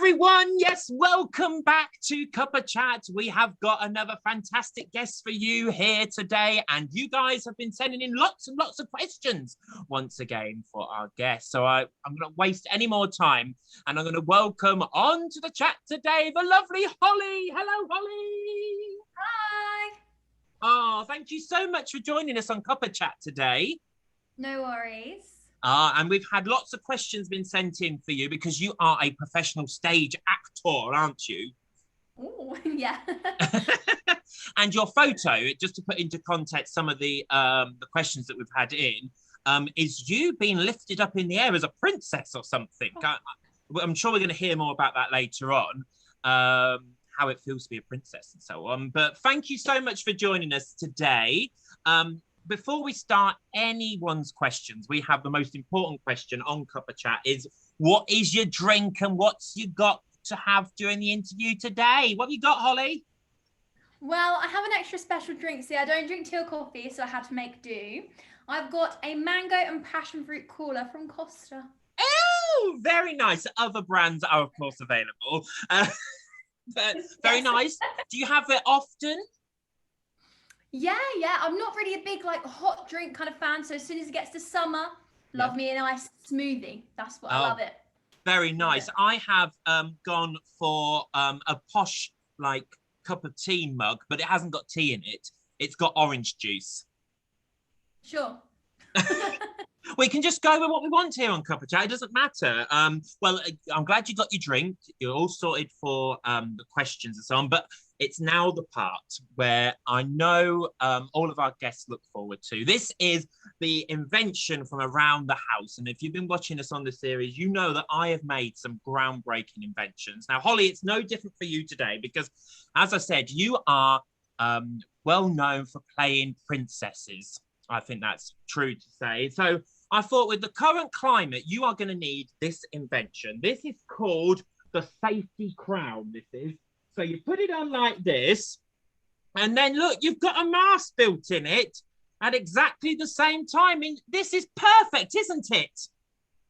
everyone. Yes, welcome back to CUPPA CHAT. We have got another fantastic guest for you here today, and you guys have been sending in lots and lots of questions once again for our guests. So I'm going to waste any more time, and I'm going to welcome onto the chat today the lovely Hollie. Hello, Hollie. Hi. Oh, thank you so much for joining us on CUPPA CHAT today. No worries. And we've had lots of questions been sent in for you because you are a professional stage actor, aren't you? Oh, yeah. And your photo, just to put into context some of the questions that we've had in, is you being lifted up in the air as a princess or something. I'm sure we're going to hear more about that later on, how it feels to be a princess and so on. But thank you so much for joining us today. Before we start anyone's questions, we have the most important question on CUPPA CHAT is, what is your drink and what's you got to have during the interview today? What have you got, Hollie? Well, I have an extra special drink. See, I don't drink tea or coffee, so I had to make do. I've got a mango and passion fruit cola from Costa. Oh, very nice. Other brands are, of course, available. But very nice. Do you have it often? Yeah. I'm not really a big hot drink kind of fan. So as soon as it gets to summer, love me a nice smoothie. That's what I love it. Very nice. I have gone for a posh cup of tea mug, but it hasn't got tea in it. It's got orange juice. Sure. We can just go with what we want here on CUPPA CHAT. It doesn't matter. Well, I'm glad you got your drink. You're all sorted for the questions and so on. But it's now the part where I know all of our guests look forward to. This is the invention from around the house. And if you've been watching us on the series, you know that I have made some groundbreaking inventions. Now, Hollie, it's no different for you today because, as I said, you are well known for playing princesses. I think that's true to say. So I thought with the current climate, you are going to need this invention. This is called the safety crown, this is. So you put it on like this, and then look, you've got a mask built in it at exactly the same time. This is perfect, isn't it?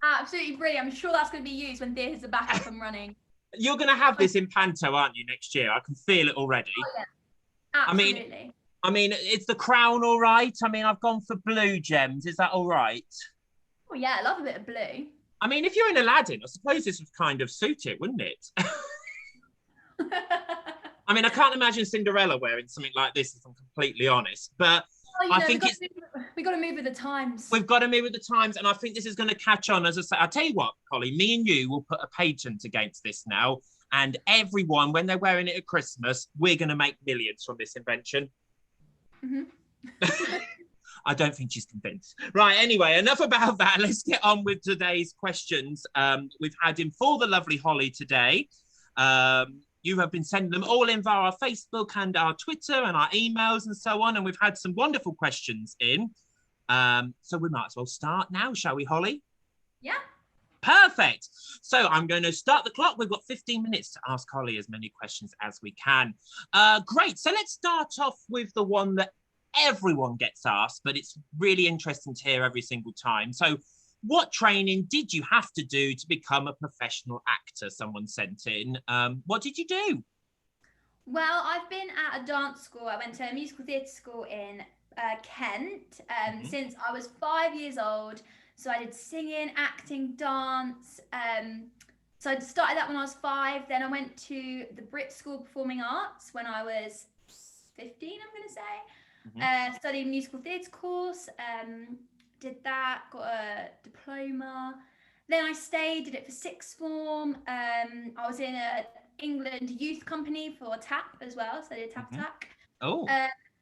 Absolutely brilliant. I'm sure that's going to be used when theatres are back up and running. You're going to have this in Panto, aren't you, next year? I can feel it already. Oh, yeah. Absolutely. I mean, is the crown all right? I mean, I've gone for blue gems. Is that all right? Oh, yeah, I love a bit of blue. I mean, if you're in Aladdin, I suppose this would kind of suit it, wouldn't it? I mean, I can't imagine Cinderella wearing something like this, if I'm completely honest. But I think we've got to move with the times. We've got to move with the times, and I think this is going to catch on. As I say, I'll tell you what, Hollie, me and you will put a patent against this now, and everyone, when they're wearing it at Christmas, we're going to make millions from this invention. Mm-hmm. I don't think she's convinced. Right, anyway, enough about that. Let's get on with today's questions. We've had in for the lovely Hollie today. You have been sending them all in via our Facebook and our Twitter and our emails and so on, and we've had some wonderful questions in. So we might as well start now, shall we, Hollie? Yeah. Perfect. So I'm going to start the clock. We've got 15 minutes to ask Hollie as many questions as we can. Great. So let's start off with the one that everyone gets asked, but it's really interesting to hear every single time. So what training did you have to do to become a professional actor? Someone sent in. What did you do? Well, I've been at a dance school. I went to a musical theatre school in Kent since I was 5 years old. So I did singing, acting, dance. So I started that when I was 5. Then I went to the Brit School of Performing Arts when I was 15, I'm going to say. Studied a musical theatre course. Did that, got a diploma. Then I stayed, did it for sixth form. I was in a England youth company for tap as well. So I did tap attack. Oh.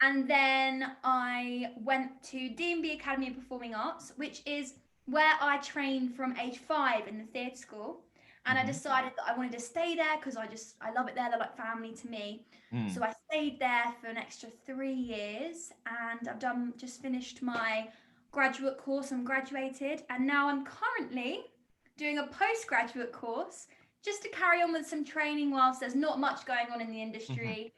And then I went to D&B Academy of Performing Arts, which is where I trained from age 5 in the theatre school. And I decided that I wanted to stay there because I love it there. They're like family to me. So I stayed there for an extra 3 years, and I've just finished my graduate course. I'm graduated, and now I'm currently doing a postgraduate course just to carry on with some training whilst there's not much going on in the industry.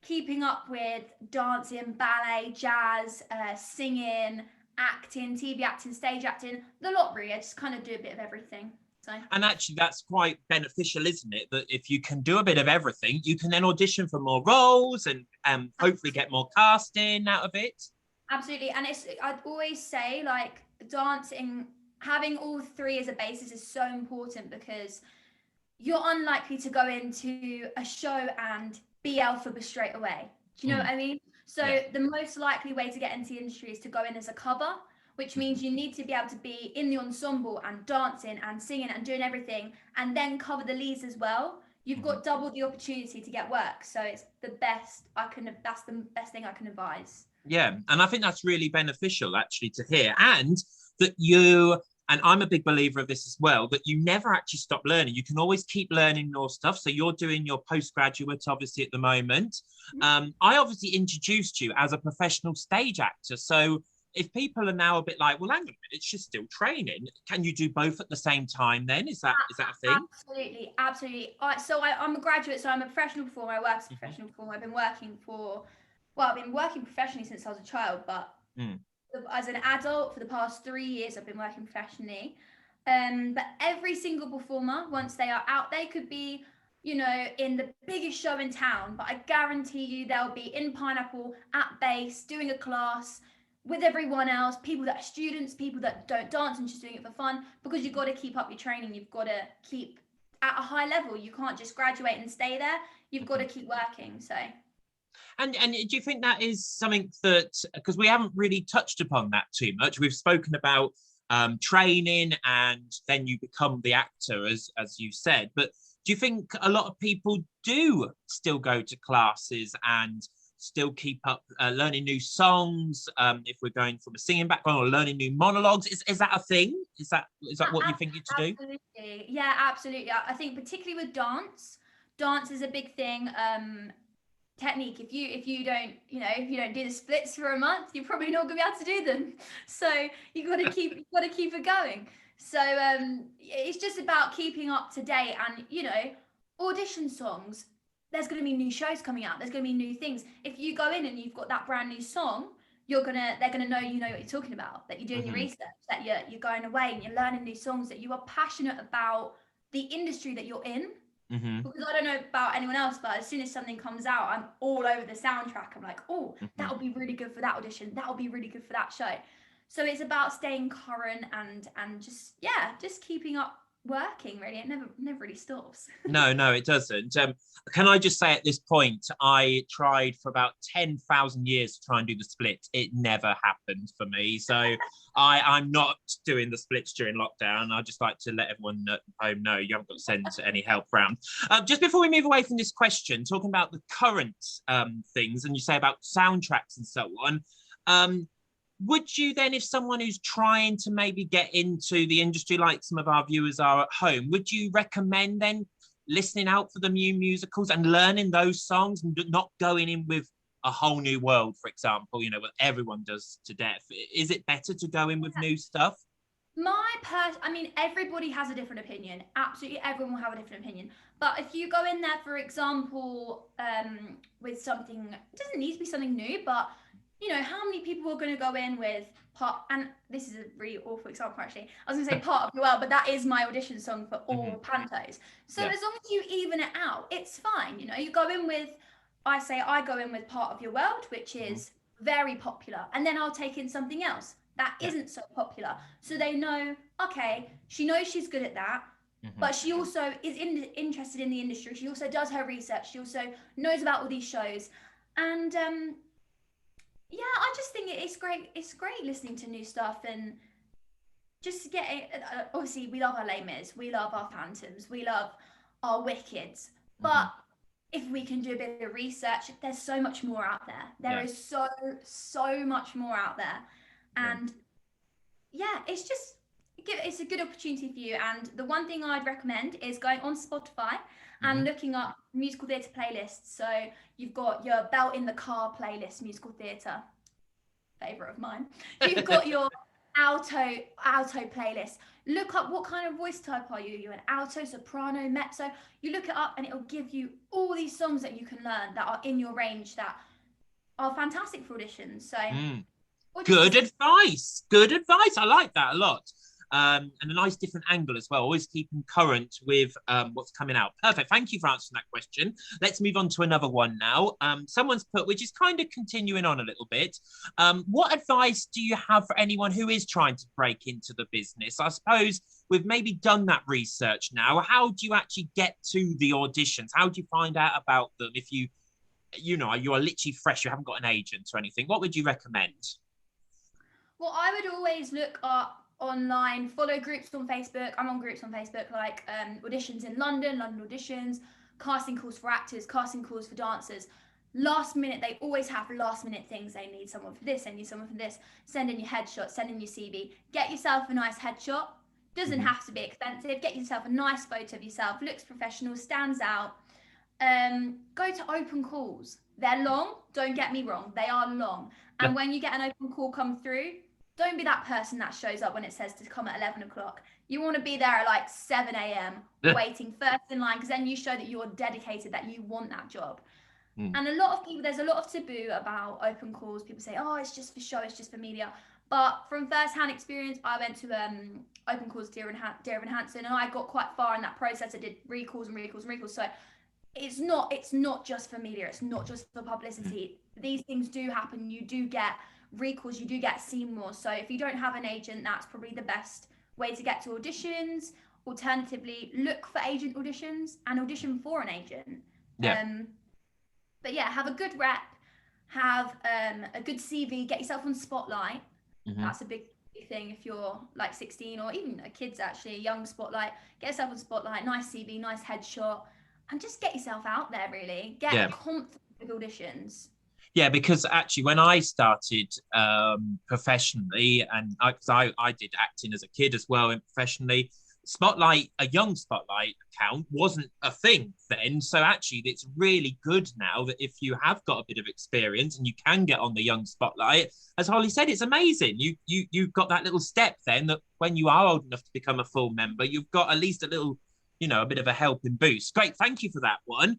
Keeping up with dancing, ballet, jazz, singing, acting, TV acting, stage acting, the lot really. I just kind of do a bit of everything. So. And actually, that's quite beneficial, isn't it? That if you can do a bit of everything, you can then audition for more roles and hopefully get more casting out of it. Absolutely. And I'd always say, like, dancing, having all three as a basis is so important, because you're unlikely to go into a show and be Elphaba straight away. Do you know what I mean? So the most likely way to get into the industry is to go in as a cover, which means you need to be able to be in the ensemble and dancing and singing and doing everything, and then cover the leads as well. You've got double the opportunity to get work. So it's that's the best thing I can advise. Yeah, and I think that's really beneficial actually to hear, and that you, and I'm a big believer of this as well, that you never actually stop learning. You can always keep learning more stuff. So you're doing your postgraduate obviously at the moment. I obviously introduced you as a professional stage actor. So if people are now a bit like, well, hang on a minute, she's still training, can you do both at the same time then? Is that a thing? Absolutely. I'm a graduate, so I'm a professional performer. I work as a professional performer. I've been working professionally since I was a child, but as an adult for the past 3 years, I've been working professionally. But every single performer, once they are out, they could be, in the biggest show in town, but I guarantee you they'll be in Pineapple at base doing a class with everyone else, people that are students, people that don't dance and just doing it for fun, because you've got to keep up your training. You've got to keep at a high level. You can't just graduate and stay there. You've got to keep working. So. And do you think that is something that, because we haven't really touched upon that too much, we've spoken about training and then you become the actor, as you said, but do you think a lot of people do still go to classes and still keep up learning new songs, if we're going from a singing background, or learning new monologues? Is that a thing? Is that what you think you to do? Absolutely. Yeah, absolutely. I think particularly with dance is a big thing. Technique, if you don't do the splits for a month, you're probably not gonna be able to do them. So you got to keep it going. So it's just about keeping up to date, and audition songs, there's going to be new shows coming out, there's going to be new things. If you go in and you've got that brand new song, they're going to know what you're talking about, that you're doing your research, that you're going away and you're learning new songs, that you are passionate about the industry that you're in. Because I don't know about anyone else, but as soon as something comes out, I'm all over the soundtrack. I'm like, oh, that'll be really good for that audition, that'll be really good for that show. So it's about staying current and just keeping up working, really. It never really stops. No, it doesn't. Can I just say at this point, I tried for about 10,000 years to try and do the split. It never happened for me. So I'm not doing the splits during lockdown. I just like to let everyone at home know you haven't got to send any help round. Just before we move away from this question, talking about the current things, and you say about soundtracks and so on, would you then, if someone who's trying to maybe get into the industry like some of our viewers are at home, would you recommend then listening out for the new musicals and learning those songs and not going in with a whole new world, for example, what everyone does to death? Is it better to go in with new stuff? Everybody has a different opinion. Absolutely, everyone will have a different opinion. But if you go in there, for example, with something, it doesn't need to be something new, but how many people are going to go in with and this is a really awful example actually, I was going to say Part of the World, but that is my audition song for all pantos. So as long as you even it out, it's fine. You go in with, I go in with Part of Your World, which is very popular, and then I'll take in something else that isn't so popular, so they know, okay, she knows she's good at that, but she also is interested in the industry, she also does her research, she also knows about all these shows. And I just think it's great. It's great listening to new stuff and just getting. Obviously, we love our Les Mis, we love our Phantoms, we love our Wickeds. But if we can do a bit of research, there's so much more out there. There is so much more out there, and it's a good opportunity for you. And the one thing I'd recommend is going on Spotify and looking up musical theatre playlists. So you've got your Belt in the Car playlist, musical theatre, favourite of mine. You've got your alto playlist. Look up what kind of voice type are you. You're an alto, soprano, mezzo. You look it up and it'll give you all these songs that you can learn that are in your range that are fantastic for auditions. So Good advice. I like that a lot. and a nice different angle as well, always keeping current with what's coming out. Perfect. Thank you for answering that question. Let's move on to another one now. Someone's put, which is kind of continuing on a little bit. What advice do you have for anyone who is trying to break into the business? I suppose we've maybe done that research now. How do you actually get to the auditions? How do you find out about them if you are literally fresh, you haven't got an agent or anything? What would you recommend? Well, I would always look up online, follow groups on Facebook. I'm on groups on Facebook, like auditions in London auditions, casting calls for actors, casting calls for dancers. Last minute, they always have last minute things. They need someone for this, they need someone for this. Send in your headshot, send in your CV. Get yourself a nice headshot. Doesn't have to be expensive. Get yourself a nice photo of yourself. Looks professional, stands out. Go to open calls. They're long, don't get me wrong, they are long. And when you get an open call come through, don't be that person that shows up when it says to come at 11 o'clock. You want to be there at like 7 a.m. waiting first in line, because then you show that you're dedicated, that you want that job. And a lot of people, there's a lot of taboo about open calls. People say, oh, it's just for show, it's just for media. But from first-hand experience, I went to open calls Dear Evan Hansen, and I got quite far in that process. I did recalls and recalls and recalls. So it's not just for media, it's not just for publicity. These things do happen. You do get recalls, you do get seen more. So if you don't have an agent, that's probably the best way to get to auditions. Alternatively, look for agent auditions and audition for an agent. But yeah, have a good rep, have a good CV, get yourself on Spotlight. That's a big thing if you're like 16 or even kids, actually, a young Spotlight. Get yourself on Spotlight, nice CV, nice headshot, and just get yourself out there, really. Get confident with auditions. Yeah, because actually when I started professionally, and I did acting as a kid as well, and professionally, Spotlight, a young Spotlight account wasn't a thing then. So actually it's really good now that if you have got a bit of experience and you can get on the young Spotlight, as Hollie said, it's amazing. You've got that little step then, that when you are old enough to become a full member, you've got at least a little, a bit of a helping boost. Great, thank you for that one.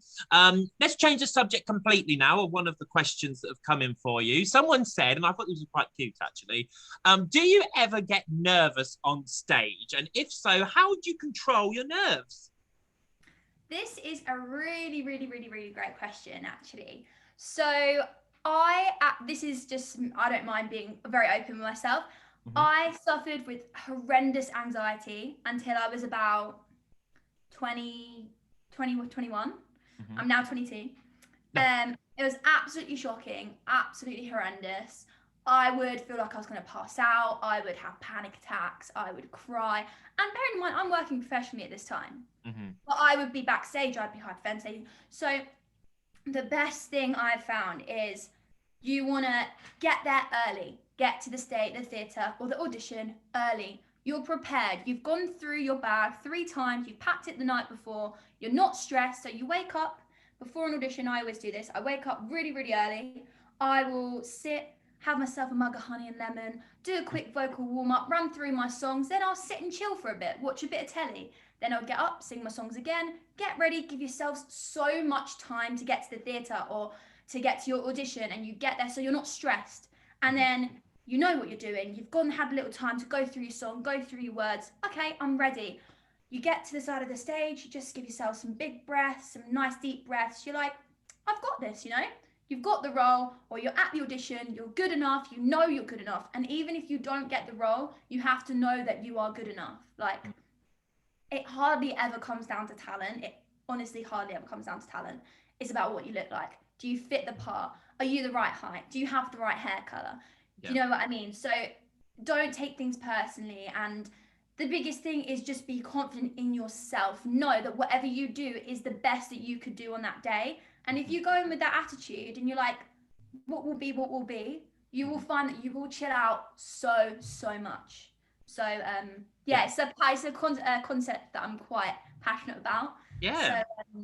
Let's change the subject completely now. One of the questions that have come in for you. Someone said, and I thought this was quite cute actually, do you ever get nervous on stage? And if so, how do you control your nerves? This is a really, really, really, really great question, actually. So this is just, I don't mind being very open with myself. I suffered with horrendous anxiety until I was about 21. I'm now 22. It was absolutely shocking, absolutely horrendous. I would feel like I was going to pass out. I would have panic attacks. I would cry. And bearing in mind, I'm working professionally at this time. But I would be backstage. I'd be hyperventilating. So the best thing I've found is you want to get there early. Get to the stage, the theatre, or the audition early. You're prepared. You've gone through your bag 3 times. You've packed it the night before. You're not stressed. So you wake up before an audition. I always do this. I wake up really, really early. I will sit, have myself a mug of honey and lemon, do a quick vocal warm-up, run through my songs. Then I'll sit and chill for a bit, watch a bit of telly. Then I'll get up, sing my songs again, get ready, give yourselves so much time to get to the theatre or to get to your audition, and you get there so you're not stressed. And then you know what you're doing. You've gone and had a little time to go through your song, go through your words. Okay, I'm ready. You get to the side of the stage, you just give yourself some big breaths, some nice deep breaths. You're like, I've got this, You've got the role, or you're at the audition, you're good enough, you know you're good enough. And even if you don't get the role, you have to know that you are good enough. Like, it hardly ever comes down to talent. It honestly hardly ever comes down to talent. It's about what you look like. Do you fit the part? Are you the right height? Do you have the right hair color? Do you know what I mean? So don't take things personally. And the biggest thing is just be confident in yourself. Know that whatever you do is the best that you could do on that day. And if you go in with that attitude and you're like, what will be, you will find that you will chill out so much. So it's a concept that I'm quite passionate about. Yeah. So,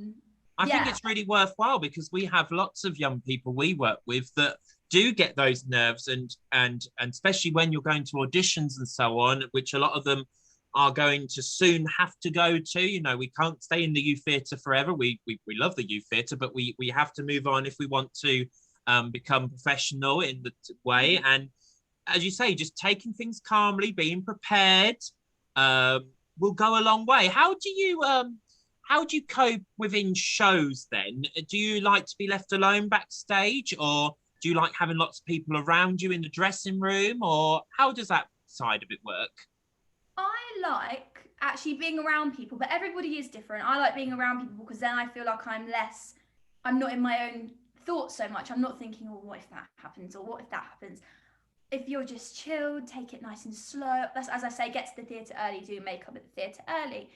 I think it's really worthwhile, because we have lots of young people we work with that do get those nerves, and especially when you're going to auditions and so on, which a lot of them are going to soon have to go to. We can't stay in the youth theatre forever. We love the youth theatre, but we have to move on if we want to become professional in the way. And as you say, just taking things calmly, being prepared, will go a long way. How do you cope within shows then? Do you like to be left alone backstage, or do you like having lots of people around you in the dressing room, or how does that side of it work? I like actually being around people, but everybody is different. I like being around people because then I feel like I'm not in my own thoughts so much. I'm not thinking, oh, what if that happens, or what if that happens. If you're just chilled, take it nice and slow. That's, as I say, get to the theatre early, do makeup at the theatre early,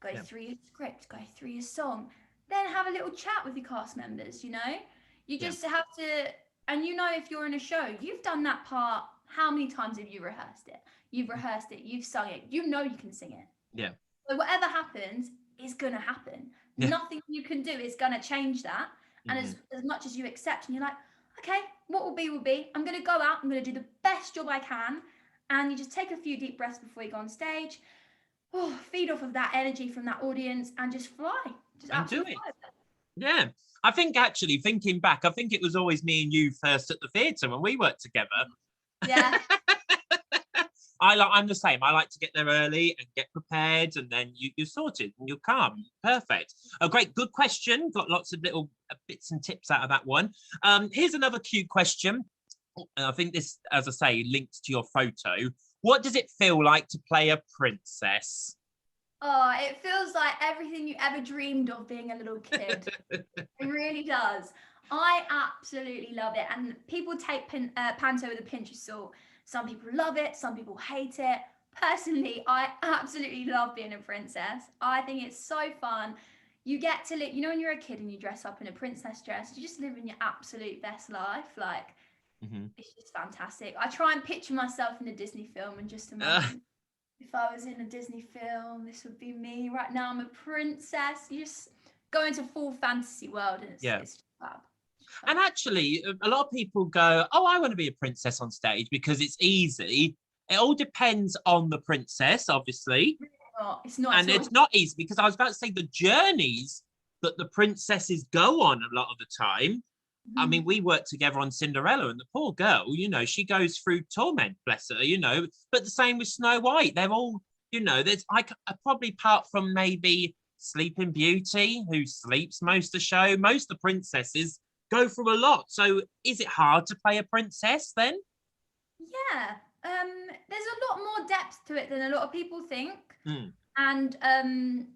go Yeah. through your script, go through your song, then have a little chat with your cast members, you know? You Yeah. just have to, and you know, if you're in a show, you've done that part. How many times have you rehearsed it? You've rehearsed it, you've sung it, you know you can sing it. Yeah. So whatever happens is going to happen. Yeah. Nothing you can do is going to change that. And Mm-hmm. as much as you accept and you're like, okay, what will be will be. I'm going to go out, I'm going to do the best job I can. And you just take a few deep breaths before you go on stage. Oh, feed off of that energy from that audience and just fly. Just And do absolutely it. fly. Yeah. I think actually thinking back, I think it was always me and you first at the theatre when we worked together. Yeah. I'm the same. I like to get there early and get prepared, and then you're sorted and you're calm. Perfect. Oh, great. Good question. Got lots of little bits and tips out of that one. Here's another cute question. And I think this, as I say, links to your photo. What does it feel like to play a princess? Oh, it feels like everything you ever dreamed of being a little kid. It really does. I absolutely love it. And people take panto with a pinch of salt. Some people love it, some people hate it. Personally, I absolutely love being a princess. I think it's so fun. You get to live, you know, when you're a kid and you dress up in a princess dress, you just live in your absolute best life. Like, Mm-hmm. it's just fantastic. I try and picture myself in a Disney film and just imagine if I was in a Disney film, this would be me. Right now, I'm a princess. You just go into full fantasy world and Yeah. it's just fab. And actually, a lot of people go, oh, I want to be a princess on stage because it's easy. It all depends on the princess, obviously. It's not And at all. it's not easy because I was about to say the journeys that the princesses go on a lot of the time. I mean, we worked together on Cinderella, and the poor girl, you know, she goes through torment, bless her, you know. But the same with Snow White. They're all, you know, there's probably apart from maybe Sleeping Beauty, who sleeps most of the show, most of the princesses go through a lot. So is it hard to play a princess then? Yeah. There's a lot more depth to it than a lot of people think. Mm. And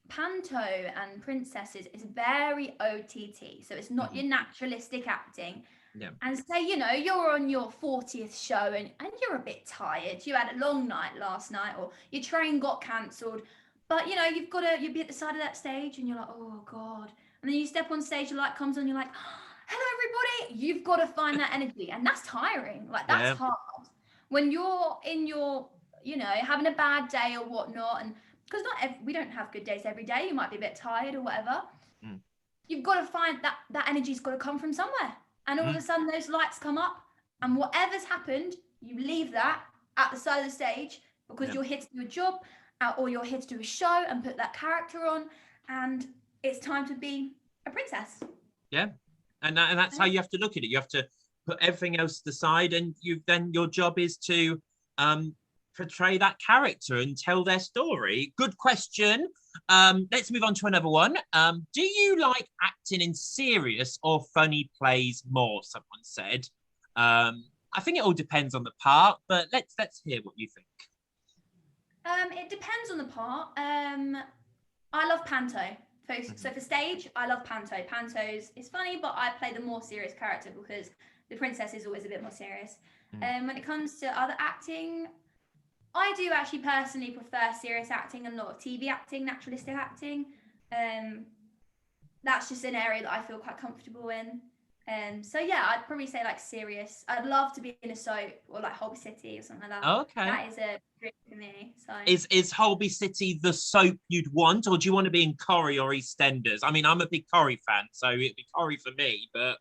panto and princesses is very OTT. So it's not your naturalistic acting. Yeah. And say, you know, you're on your 40th show and you're a bit tired. You had a long night last night, or your train got cancelled. But, you know, you'll be at the side of that stage and you're like, oh, God. And then you step on stage, the light comes on, you're like, hello, everybody. You've got to find that energy. And that's tiring. Like, that's hard. When you're in your, you know, having a bad day or whatnot, and because we don't have good days every day. You might be a bit tired or whatever. Mm. You've got to find that energy's got to come from somewhere. And all of a sudden those lights come up and whatever's happened, you leave that at the side of the stage because you're here to do a job or you're here to do a show and put that character on, and it's time to be a princess. Yeah. And that's how you have to look at it. You have to put everything else aside, and then your job is to portray that character and tell their story. Good question. Let's move on to another one. Do you like acting in serious or funny plays more? Someone said. I think it all depends on the part, but let's hear what you think. It depends on the part. I love panto. So for stage, I love panto. Panto's is funny, but I play the more serious character because the princess is always a bit more serious. When it comes to other acting, I do actually personally prefer serious acting and a lot of TV acting, naturalistic acting. That's just an area that I feel quite comfortable in. So yeah, I'd probably say like serious. I'd love to be in a soap or like Hollie City or something like that. Okay. That is a dream for me. So is Holby City the soap you'd want, or do you want to be in Corrie or EastEnders? I mean, I'm a big Corrie fan, so it'd be Corrie for me, but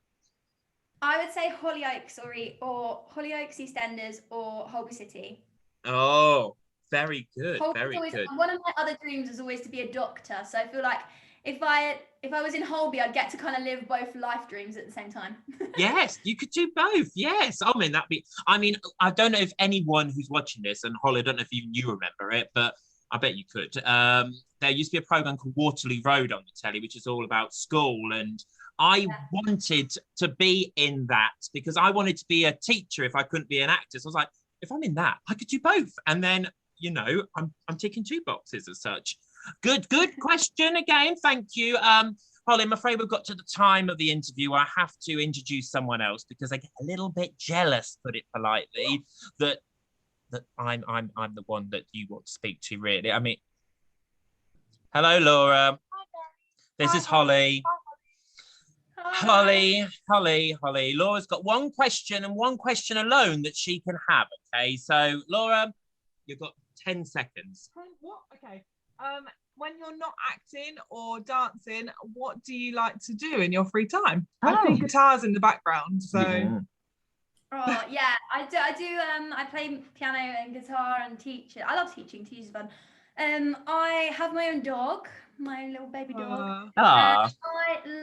I would say Hollyoaks or Hollyoaks, EastEnders, or Holby City. Oh, very good. Holby's Very always, good. one of my other dreams is always to be a doctor. So I feel like if I was in Holby, I'd get to kind of live both life dreams at the same time. Yes, you could do both. Yes. I mean, I don't know if anyone who's watching this, and Holly, I don't know if even you remember it, but I bet you could. There used to be a program called Waterloo Road on the telly, which is all about school. And I wanted to be in that because I wanted to be a teacher if I couldn't be an actor. So I was like, if I'm in that, I could do both. And then, you know, I'm ticking 2 boxes as such. Good question again. Thank you. Holly, I'm afraid we've got to the time of the interview. I have to introduce someone else because I get a little bit jealous, put it politely, that I'm the one that you want to speak to, really. I mean, hello, Laura. This is Holly. Holly. Laura's got one question and one question alone that she can have. Okay, so Laura, you've got 10 seconds. What? Okay. When you're not acting or dancing, what do you like to do in your free time? I think guitar's in the background, so. Yeah. Oh yeah, I do. I play piano and guitar and teach. I love teaching. Teaching is fun. I have my own dog, my little baby dog. I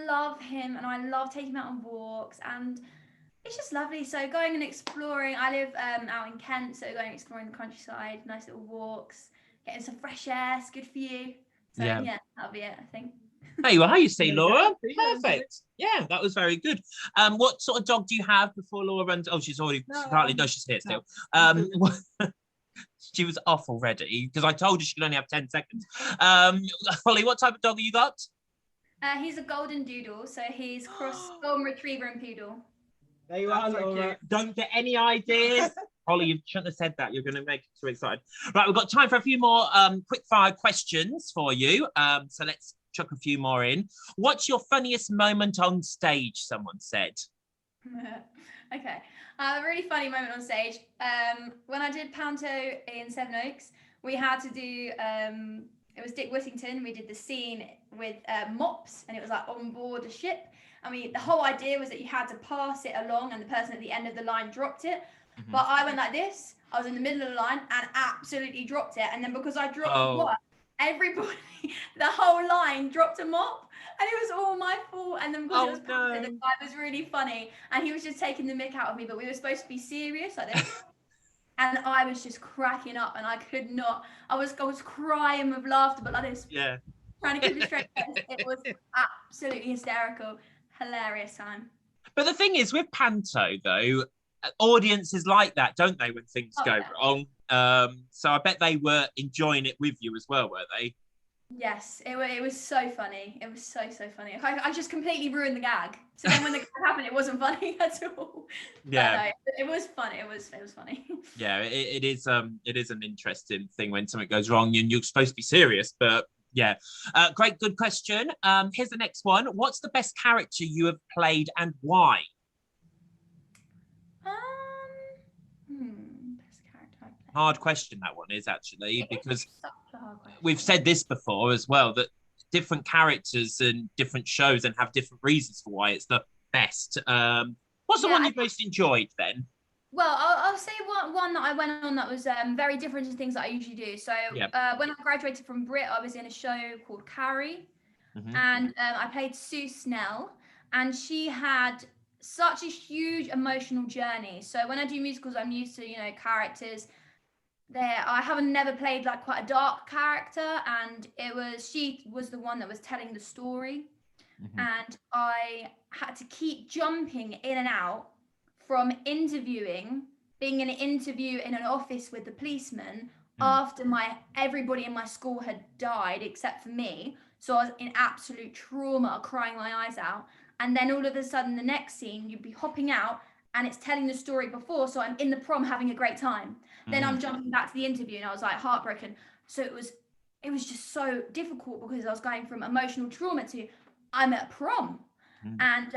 love him, and I love taking him out on walks, and it's just lovely. So going and exploring. I live out in Kent, so going and exploring the countryside, nice little walks, getting some fresh air. It's good for you. So yeah that'll be it, I think. Hey, well, how you say, Laura? Perfect. Yeah, that was very good. What sort of dog do you have before Laura runs? Oh, she's already she's here still. She was off already because I told her she could only have 10 seconds. Holly, what type of dog have you got? He's a golden doodle, so he's cross golden retriever and poodle. There you are, Laura. Don't get any ideas. Holly, you shouldn't have said that. You're going to make it too excited. Right, we've got time for a few more quick fire questions for you. So let's chuck a few more in. What's your funniest moment on stage? Someone said. Okay, a really funny moment on stage. When I did Panto in Sevenoaks, we had to do. It was Dick Whittington. We did the scene with mops, and it was like on board a ship. I mean, the whole idea was that you had to pass it along, and the person at the end of the line dropped it. Mm-hmm. But I went like this. I was in the middle of the line and absolutely dropped it. And then because I dropped one, everybody, the whole line dropped a mop, and it was all my fault. And then because the guy was really funny, and he was just taking the mick out of me. But we were supposed to be serious like this. And I was just cracking up, and I could not. I was crying with laughter, but like this. Yeah. Trying to keep a straight face. It was absolutely hysterical. Hilarious time. But the thing is, with Panto, though, audiences like that, don't they, when things go wrong? So I bet they were enjoying it with you as well, were they? Yes, it was so funny. It was so funny. I just completely ruined the gag. So then when the gag happened, it wasn't funny at all. Yeah, but no, it was fun. It was funny. Yeah, it is an interesting thing when something goes wrong and you're supposed to be serious, but yeah. Good question. Here's the next one. What's the best character you have played and why? Best character I've played. Hard question that one is actually, because we've said this before as well, that different characters and different shows and have different reasons for why it's the best. What's the one you most enjoyed then? Well, I'll say one that I went on that was very different to things that I usually do. So when I graduated from Brit, I was in a show called Carrie, and I played Sue Snell, and she had such a huge emotional journey. So when I do musicals, I'm used to, characters there. I haven't never played like quite a dark character, and she was the one that was telling the story, and I had to keep jumping in and out from being in an interview in an office with the policeman after everybody in my school had died except for me. So I was in absolute trauma, crying my eyes out. And then all of a sudden, the next scene, you'd be hopping out and it's telling the story before. So I'm in the prom having a great time. Then I'm jumping back to the interview and I was like heartbroken. So it was just so difficult because I was going from emotional trauma to I'm at prom. And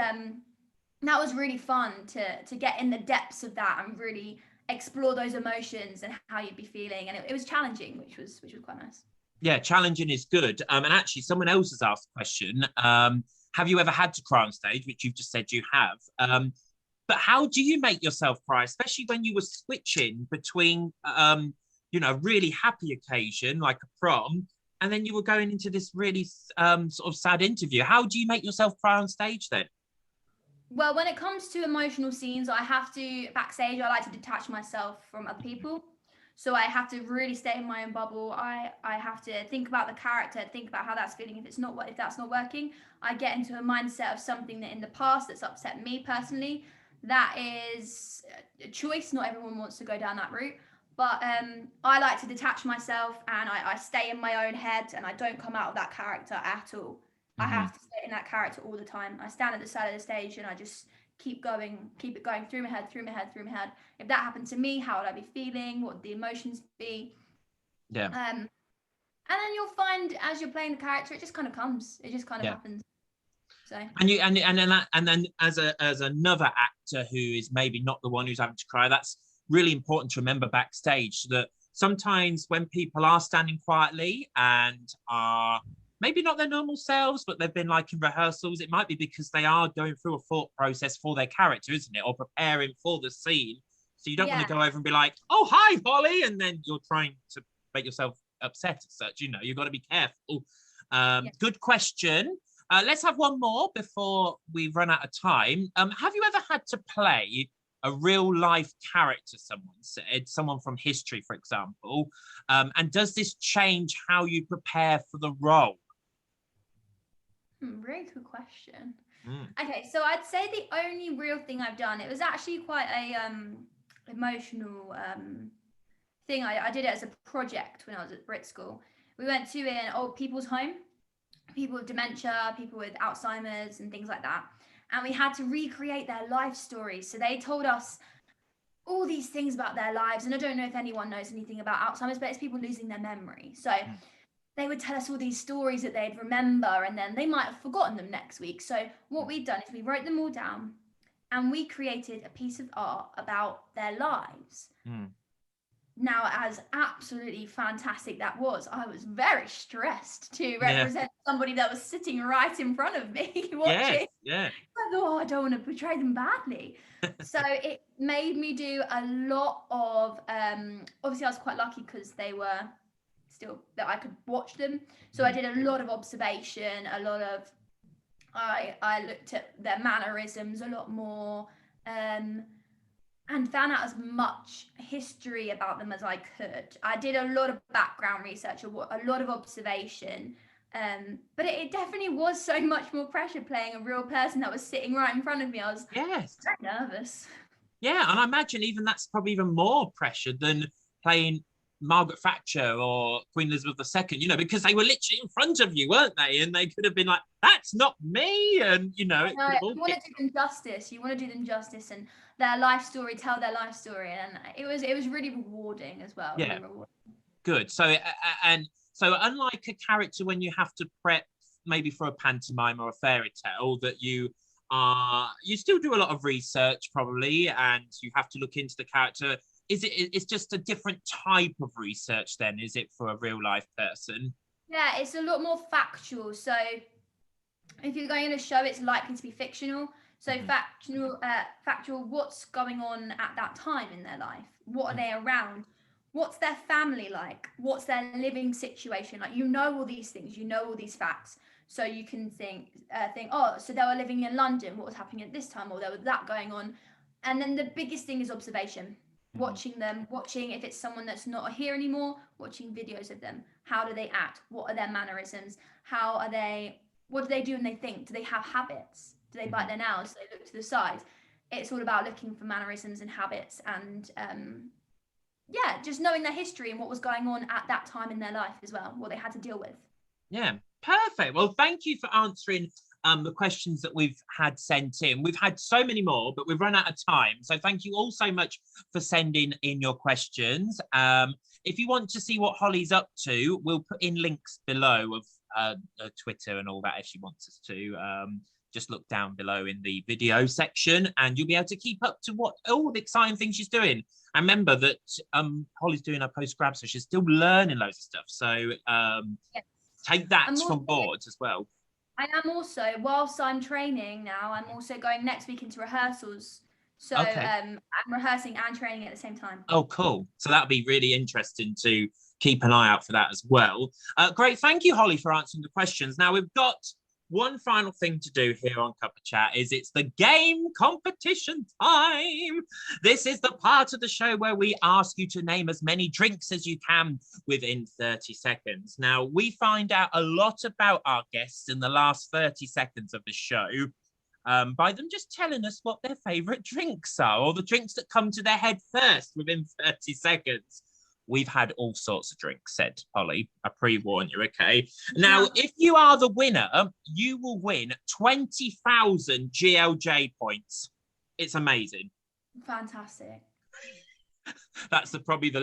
that was really fun to get in the depths of that and really explore those emotions and how you'd be feeling. And it was challenging, which was quite nice. Yeah, challenging is good. And actually, someone else has asked a question. Have you ever had to cry on stage, which you've just said you have? But how do you make yourself cry, especially when you were switching between, a really happy occasion like a prom and then you were going into this really sort of sad interview. How do you make yourself cry on stage then? Well, when it comes to emotional scenes, backstage, I like to detach myself from other people. So I have to really stay in my own bubble. I have to think about the character, think about how that's feeling. If that's not working, I get into a mindset of something that in the past that's upset me personally. That is a choice. Not everyone wants to go down that route. But I like to detach myself, and I stay in my own head, and I don't come out of that character at all. I have to stay in that character all the time. I stand at the side of the stage and I just keep it going through my head. If that happened to me, how would I be feeling? What would the emotions be? Yeah. And then you'll find as you're playing the character, it just kind of comes. It just kind of happens. So. And then as another actor who is maybe not the one who's having to cry, that's really important to remember backstage, that sometimes when people are standing quietly and are maybe not their normal selves, but they've been like in rehearsals, it might be because they are going through a thought process for their character, isn't it? Or preparing for the scene. So you don't want to go over and be like, oh, hi, Hollie. And then you're trying to make yourself upset as such. You know, you've got to be careful. Good question. Let's have one more before we run out of time. Have you ever had to play a real life character, someone said, someone from history, for example? And does this change how you prepare for the role? Very good question. Okay, so I'd say the only real thing I've done, it was actually quite a emotional thing. I did it as a project when I was at Brit School. We went to an old people's home, people with dementia, people with Alzheimer's and things like that. And we had to recreate their life stories. So they told us all these things about their lives. And I don't know if anyone knows anything about Alzheimer's, but it's people losing their memory. So they would tell us all these stories that they'd remember, and then they might have forgotten them next week. So what we'd done is we wrote them all down and we created a piece of art about their lives. Now, as absolutely fantastic that was, I was very stressed to represent somebody that was sitting right in front of me watching. I thought, I don't want to portray them badly. So it made me do a lot of, obviously I was quite lucky because they were still, that I could watch them. So I did a lot of observation, I looked at their mannerisms a lot more, and found out as much history about them as I could. I did a lot of background research, a lot of observation, but it definitely was so much more pressure playing a real person that was sitting right in front of me. I was very nervous. Yeah, and I imagine even that's probably even more pressure than playing Margaret Thatcher or Queen Elizabeth II, you know, because they were literally in front of you, weren't they? And they could have been like, that's not me. And, you know, you want to do them justice. You want to do them justice and their life story, tell their life story. And it was really rewarding as well. Yeah. Really rewarding. Good. So, so unlike a character when you have to prep maybe for a pantomime or a fairy tale, that you still do a lot of research probably, and you have to look into the character. It's just a different type of research then, is it, for a real life person? Yeah, it's a lot more factual. So if you're going in a show, it's likely to be fictional. So factual, what's going on at that time in their life? What are they around? What's their family like? What's their living situation like? You know all these things, you know all these facts. So you can think, oh, so they were living in London, what was happening at this time, or there was that going on. And then the biggest thing is observation. Watching if it's someone that's not here anymore, watching videos of them. How do they act? What are their mannerisms? What do they do when they think? Do they have habits? Do they bite their nails? Do they look to the side? It's all about looking for mannerisms and habits and just knowing their history and what was going on at that time in their life as well, what they had to deal with. Yeah, perfect. Well, thank you for answering the questions that we've had sent in. We've had so many more, but we've run out of time. So thank you all so much for sending in your questions. If you want to see what Hollie's up to, we'll put in links below of Twitter and all that if she wants us to. Just look down below in the video section and you'll be able to keep up to what all the exciting things she's doing. And remember that Hollie's doing her post-grad, so she's still learning loads of stuff. So take that from board as well. I am also, whilst I'm training now, I'm also going next week into rehearsals. So I'm rehearsing and training at the same time. Oh, cool. So that'll be really interesting to keep an eye out for that as well. Great, thank you, Hollie, for answering the questions. Now we've got one final thing to do here on Cuppa Chat. It's the game competition time. This is the part of the show where we ask you to name as many drinks as you can within 30 seconds. Now, we find out a lot about our guests in the last 30 seconds of the show by them just telling us what their favourite drinks are, or the drinks that come to their head first within 30 seconds. We've had all sorts of drinks, said Hollie. I pre-warn you, okay? Now, if you are the winner, you will win 20,000 GLJ points. It's amazing. Fantastic. That's probably the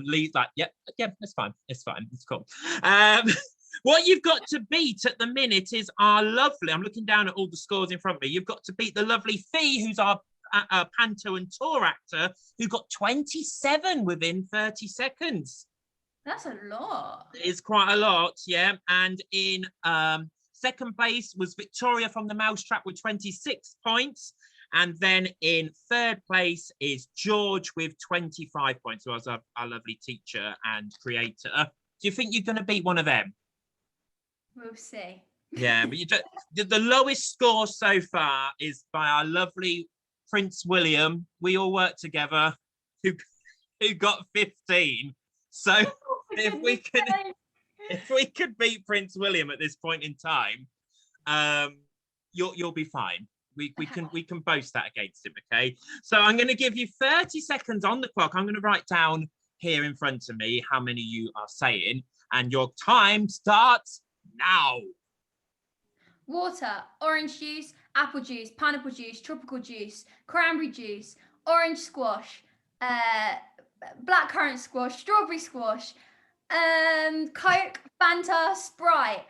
lead. Yeah, it's fine. It's cool. What you've got to beat at the minute is our lovely. I'm looking down at all the scores in front of me. You've got to beat the lovely Fee, who's our panto and tour actor, who got 27 within 30 seconds. That's a lot. It is quite a lot, yeah. And in second place was Victoria from the Mousetrap with 26 points. And then in third place is George with 25 points, who was our lovely teacher and creator. Do you think you're going to beat one of them? We'll see. Yeah, but the lowest score so far is by our lovely Prince William. We all work together, who got 15. So if we could beat Prince William at this point in time, you'll be fine. We can boast that against him, okay? So I'm going to give you 30 seconds on the clock. I'm going to write down here in front of me how many you are saying, and your time starts now. Water, orange juice, apple juice, pineapple juice, tropical juice, cranberry juice, orange squash, blackcurrant squash, strawberry squash, Coke, Fanta, Sprite,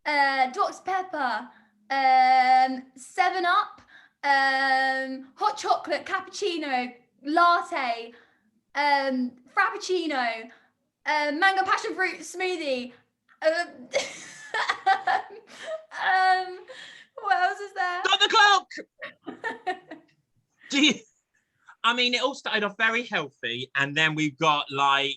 Dr. Pepper, 7-Up, hot chocolate, cappuccino, latte, frappuccino, mango passion fruit smoothie. What else is there? Stop the clock! I mean, it all started off very healthy, and then we've got like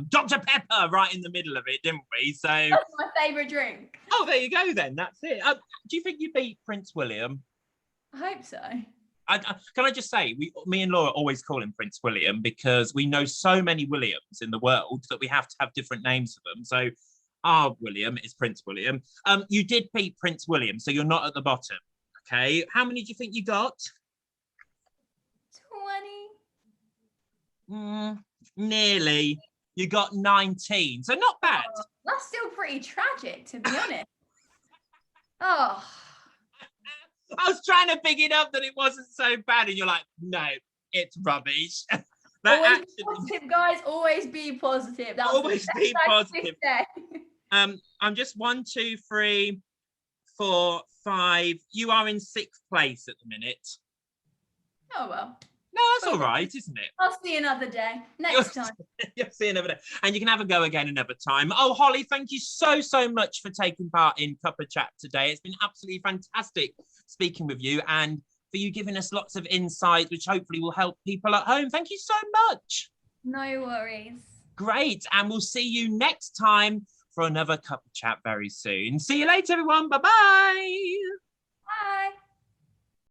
Dr. Pepper right in the middle of it, didn't we? So that's my favourite drink. Oh, there you go then. That's it. Do you think you beat Prince William? I hope so. Can I just say, me and Laura always call him Prince William because we know so many Williams in the world that we have to have different names for them. So our William is Prince William. You did beat Prince William, so you're not at the bottom. Okay. How many do you think you got? 20. Nearly. You got 19. So not bad. Oh, that's still pretty tragic, to be honest. Oh. I was trying to pick it up that it wasn't so bad, and you're like, no, it's rubbish. Always be positive, guys. Always be positive. That's always be positive. I'm just 1, 2, 3, 4, 5. You are in 6th place at the minute. Oh well. No, that's all right, isn't it? I'll see you another day. Next time. You'll see another day. And you can have a go again another time. Oh, Hollie, thank you so much for taking part in Cuppa Chat today. It's been absolutely fantastic speaking with you, and for you giving us lots of insight, which hopefully will help people at home. Thank you so much. No worries. Great. And we'll see you next time for another Cuppa Chat very soon. See you later, everyone. Bye-bye. Bye.